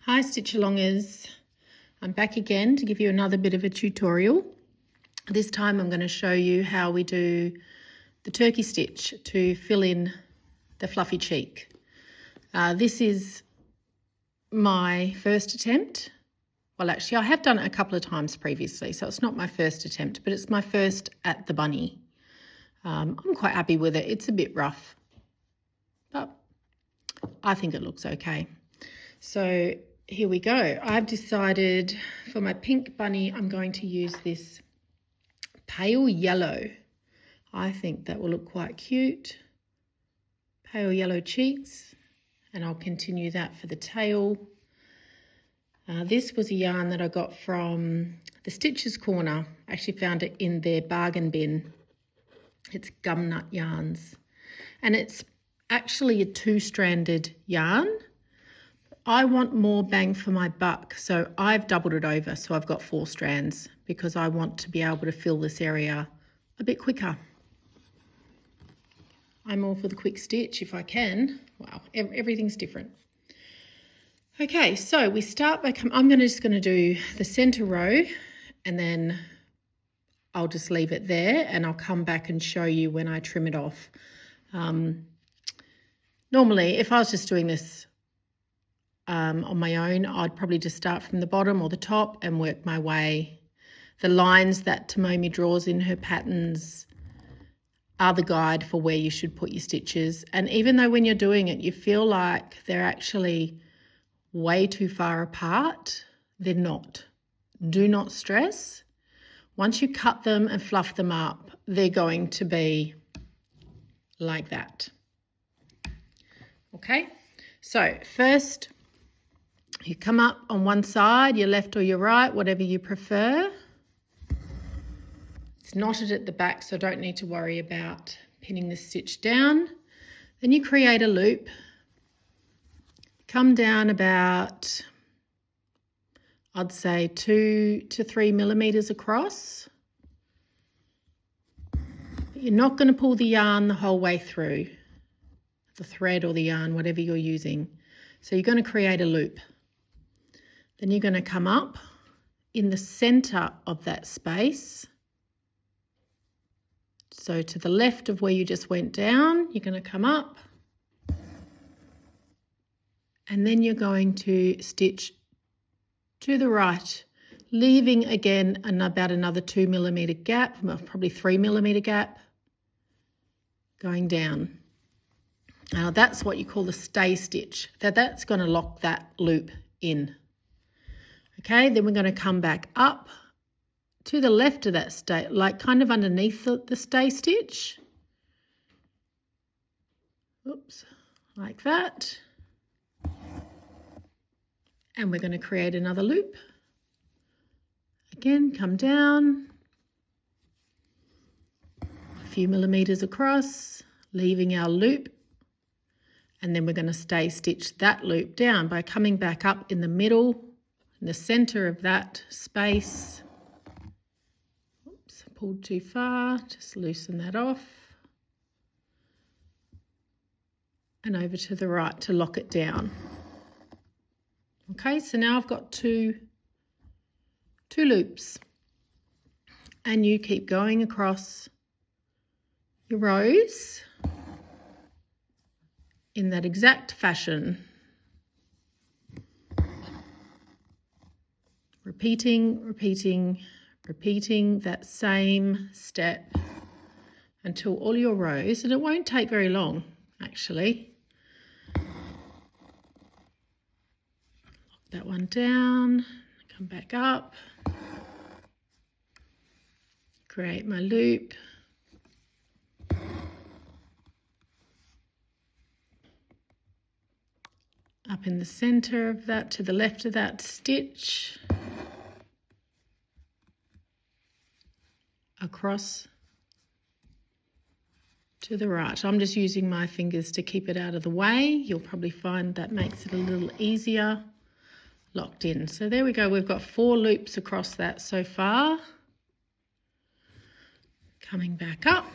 Hi Stitchalongers, I'm back again to give you another bit of a tutorial. This time I'm going to show you how we do the turkey stitch to fill in the fluffy cheek. This is my first attempt. Well, actually I have done it a couple of times previously, so it's not my first attempt, but it's my first at the bunny. I'm quite happy with it. It's a bit rough, but I think it looks okay. So here we go. I've decided for my pink bunny, I'm going to use this pale yellow. I think that will look quite cute. Pale yellow cheeks, and I'll continue that for the tail. This was a yarn that I got from the Stitches Corner. I actually found it in their bargain bin. It's Gumnut Yarns, and it's actually a two-stranded yarn. I want more bang for my buck, so I've doubled it over, so I've got 4 strands because I want to be able to fill this area a bit quicker. I'm all for the quick stitch if I can. Wow, everything's different. Okay, so we start by, I'm just going to do the center row, and then I'll just leave it there, and I'll come back and show you when I trim it off. Normally, if I was just doing this on my own, I'd probably just start from the bottom or the top and work my way. The lines that Tomomi draws in her patterns are the guide for where you should put your stitches. And even though when you're doing it, you feel like they're actually way too far apart, they're not. Do not stress. Once you cut them and fluff them up, they're going to be like that. Okay, so first, you come up on one side, your left or your right, whatever you prefer. It's knotted at the back, so I don't need to worry about pinning the stitch down. Then you create a loop. Come down about, I'd say 2 to 3 millimeters across. But you're not going to pull the yarn the whole way through, the thread or the yarn, whatever you're using. So you're going to create a loop. Then you're going to come up in the center of that space. So to the left of where you just went down, you're going to come up. And then you're going to stitch to the right, leaving again about another 2 millimeter gap, probably 3 millimeter gap, going down. Now that's what you call the stay stitch. That's going to lock that loop in. Okay, then we're going to come back up to the left of that stay, like kind of underneath the stay stitch. Oops, like that. And we're going to create another loop. Again, come down a few millimeters across, leaving our loop. And then we're going to stay stitch that loop down by coming back up in the middle, in the center of that space. Oops, pulled too far, just loosen that off. And over to the right to lock it down. Okay, so now I've got two loops, and you keep going across your rows in that exact fashion. Repeating that same step until all your rows, and it won't take very long actually. Lock that one down, come back up, create my loop. Up in the center of that, to the left of that stitch, across to the right. I'm just using my fingers to keep it out of the way. You'll probably find that makes it a little easier. Locked in. So there we go. We've got 4 loops across that so far. Coming back up.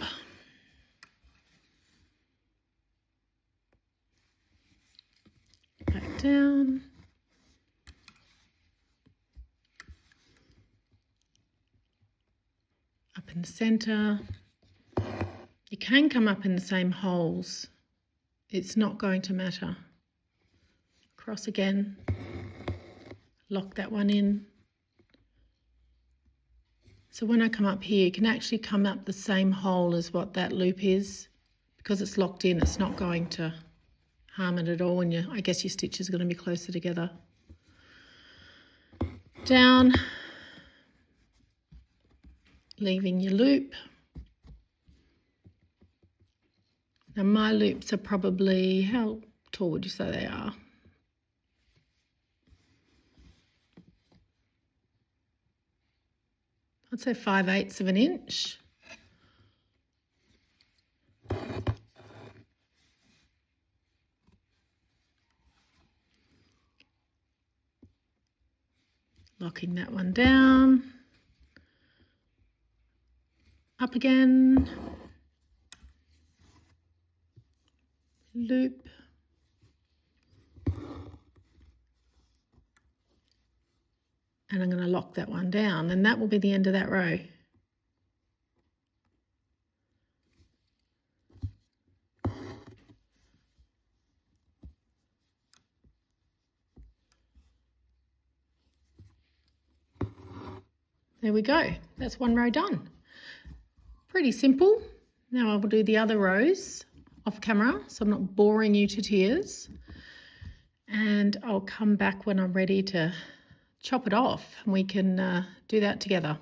Back down. in the center. You can come up in the same holes. It's not going to matter. Cross again, lock that one in. So when I come up here, you can actually come up the same hole as what that loop is. Because it's locked in, it's not going to harm it at all, and I guess your stitches are going to be closer together. Down, leaving your loop. Now my loops are probably, how tall would you say they are? I'd say 5/8 of an inch. Locking that one down. Up again. Loop. And I'm going to lock that one down, and that will be the end of that row. There we go. That's one row done. Pretty simple. Now I will do the other rows off camera, so I'm not boring you to tears. And I'll come back when I'm ready to chop it off, and we can do that together.